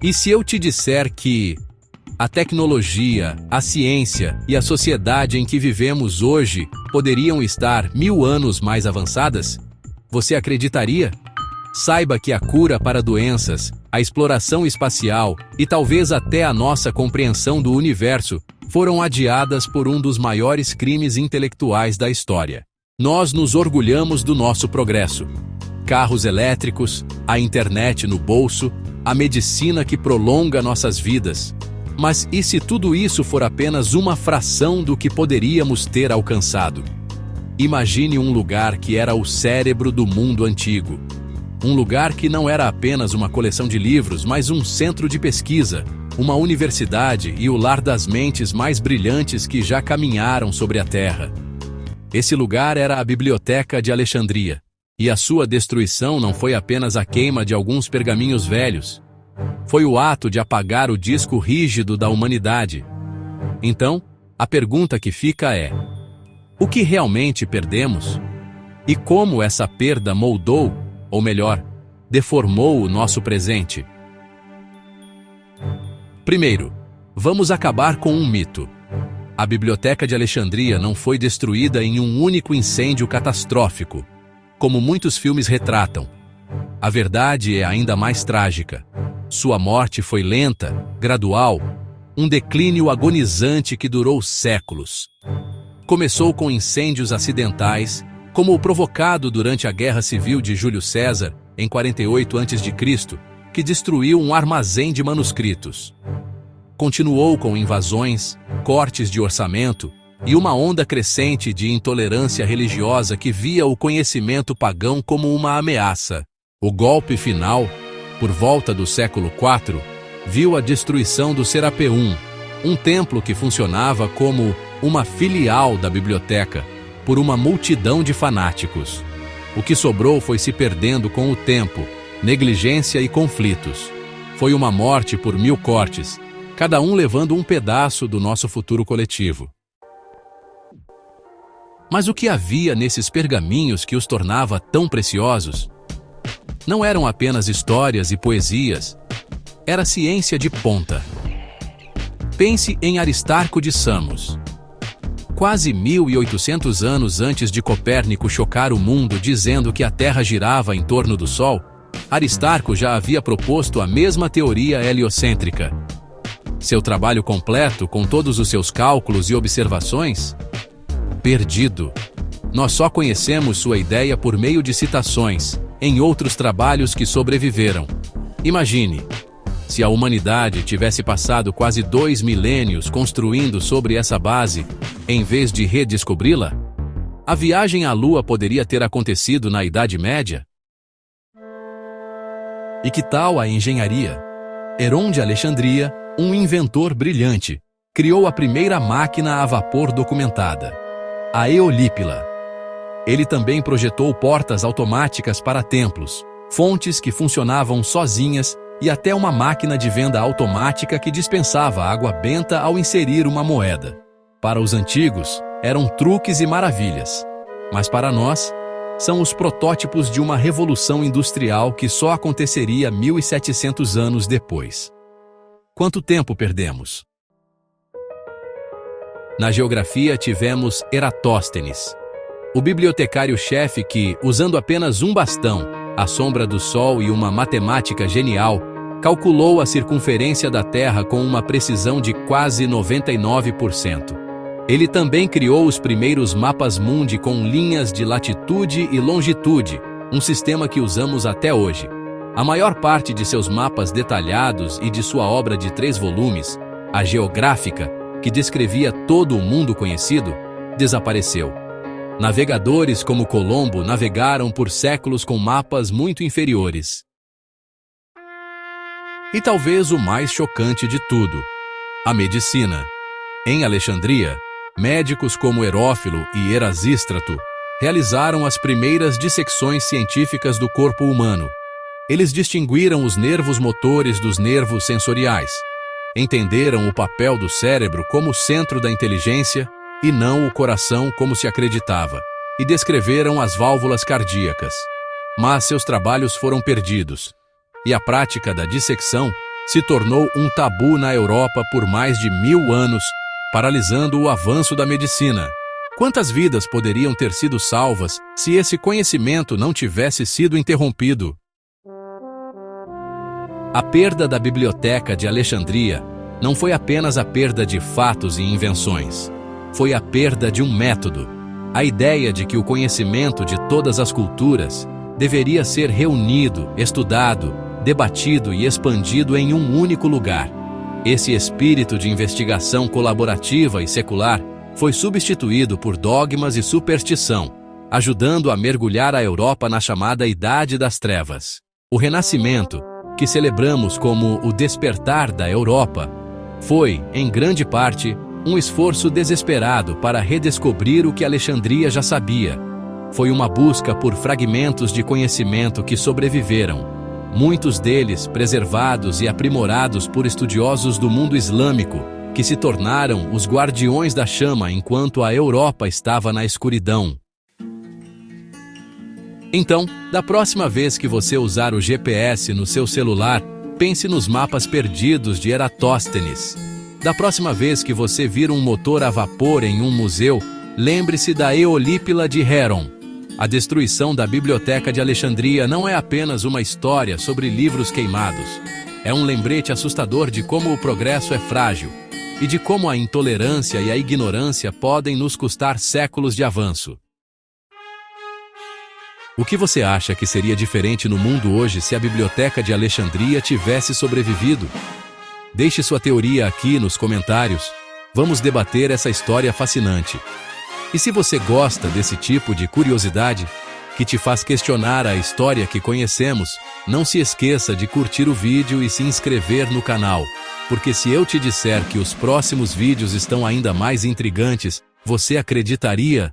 E se eu te disser que a tecnologia, a ciência e a sociedade em que vivemos hoje poderiam estar 1000 anos mais avançadas? Você acreditaria? Saiba que a cura para doenças, a exploração espacial e talvez até a nossa compreensão do universo foram adiadas por um dos maiores crimes intelectuais da história. Nós nos orgulhamos do nosso progresso. Carros elétricos, a internet no bolso, a medicina que prolonga nossas vidas. Mas e se tudo isso for apenas uma fração do que poderíamos ter alcançado? Imagine um lugar que era o cérebro do mundo antigo. Um lugar que não era apenas uma coleção de livros, mas um centro de pesquisa, uma universidade e o lar das mentes mais brilhantes que já caminharam sobre a Terra. Esse lugar era a Biblioteca de Alexandria. E a sua destruição não foi apenas a queima de alguns pergaminhos velhos. Foi o ato de apagar o disco rígido da humanidade. Então, a pergunta que fica é: o que realmente perdemos? E como essa perda moldou, ou melhor, deformou o nosso presente? Primeiro, vamos acabar com um mito. A Biblioteca de Alexandria não foi destruída em um único incêndio catastrófico, como muitos filmes retratam. A verdade é ainda mais trágica. Sua morte foi lenta, gradual, um declínio agonizante que durou séculos. Começou com incêndios acidentais, como o provocado durante a Guerra Civil de Júlio César, em 48 a.C., que destruiu um armazém de manuscritos. Continuou com invasões, cortes de orçamento e uma onda crescente de intolerância religiosa que via o conhecimento pagão como uma ameaça. O golpe final, por volta do século IV, viu a destruição do Serapeum, um templo que funcionava como uma filial da biblioteca, por uma multidão de fanáticos. O que sobrou foi se perdendo com o tempo, negligência e conflitos. Foi uma morte por 1000 cortes, cada um levando um pedaço do nosso futuro coletivo. Mas o que havia nesses pergaminhos que os tornava tão preciosos? Não eram apenas histórias e poesias, era ciência de ponta. Pense em Aristarco de Samos. Quase 1800 anos antes de Copérnico chocar o mundo dizendo que a Terra girava em torno do Sol, Aristarco já havia proposto a mesma teoria heliocêntrica. Seu trabalho completo, com todos os seus cálculos e observações? Perdido. Nós só conhecemos sua ideia por meio de citações, em outros trabalhos que sobreviveram. Imagine, se a humanidade tivesse passado quase 2 milênios construindo sobre essa base, em vez de redescobri-la? A viagem à Lua poderia ter acontecido na Idade Média? E que tal a engenharia? Heron de Alexandria, um inventor brilhante, criou a primeira máquina a vapor documentada, a Eolípila. Ele também projetou portas automáticas para templos, fontes que funcionavam sozinhas e até uma máquina de venda automática que dispensava água benta ao inserir uma moeda. Para os antigos, eram truques e maravilhas, mas para nós, são os protótipos de uma revolução industrial que só aconteceria 1700 anos depois. Quanto tempo perdemos? Na geografia tivemos Eratóstenes, o bibliotecário-chefe que, usando apenas um bastão, a sombra do Sol e uma matemática genial, calculou a circunferência da Terra com uma precisão de quase 99%. Ele também criou os primeiros mapas mundi com linhas de latitude e longitude, um sistema que usamos até hoje. A maior parte de seus mapas detalhados e de sua obra de 3 volumes, a Geográfica, que descrevia todo o mundo conhecido, desapareceu. Navegadores como Colombo navegaram por séculos com mapas muito inferiores. E talvez o mais chocante de tudo, a medicina. Em Alexandria, médicos como Herófilo e Erasístrato realizaram as primeiras dissecções científicas do corpo humano. Eles distinguiram os nervos motores dos nervos sensoriais, entenderam o papel do cérebro como centro da inteligência e não o coração como se acreditava, e descreveram as válvulas cardíacas. Mas seus trabalhos foram perdidos, e a prática da dissecção se tornou um tabu na Europa por mais de 1000 anos, paralisando o avanço da medicina. Quantas vidas poderiam ter sido salvas se esse conhecimento não tivesse sido interrompido? A perda da Biblioteca de Alexandria não foi apenas a perda de fatos e invenções. Foi a perda de um método. A ideia de que o conhecimento de todas as culturas deveria ser reunido, estudado, debatido e expandido em um único lugar. Esse espírito de investigação colaborativa e secular foi substituído por dogmas e superstição, ajudando a mergulhar a Europa na chamada Idade das Trevas. O Renascimento, que celebramos como o despertar da Europa, foi, em grande parte, um esforço desesperado para redescobrir o que Alexandria já sabia. Foi uma busca por fragmentos de conhecimento que sobreviveram, muitos deles preservados e aprimorados por estudiosos do mundo islâmico, que se tornaram os guardiões da chama enquanto a Europa estava na escuridão. Então, da próxima vez que você usar o GPS no seu celular, pense nos mapas perdidos de Eratóstenes. Da próxima vez que você vir um motor a vapor em um museu, lembre-se da Eolípila de Heron. A destruição da Biblioteca de Alexandria não é apenas uma história sobre livros queimados. É um lembrete assustador de como o progresso é frágil e de como a intolerância e a ignorância podem nos custar séculos de avanço. O que você acha que seria diferente no mundo hoje se a Biblioteca de Alexandria tivesse sobrevivido? Deixe sua teoria aqui nos comentários. Vamos debater essa história fascinante. E se você gosta desse tipo de curiosidade, que te faz questionar a história que conhecemos, não se esqueça de curtir o vídeo e se inscrever no canal, porque se eu te disser que os próximos vídeos estão ainda mais intrigantes, você acreditaria?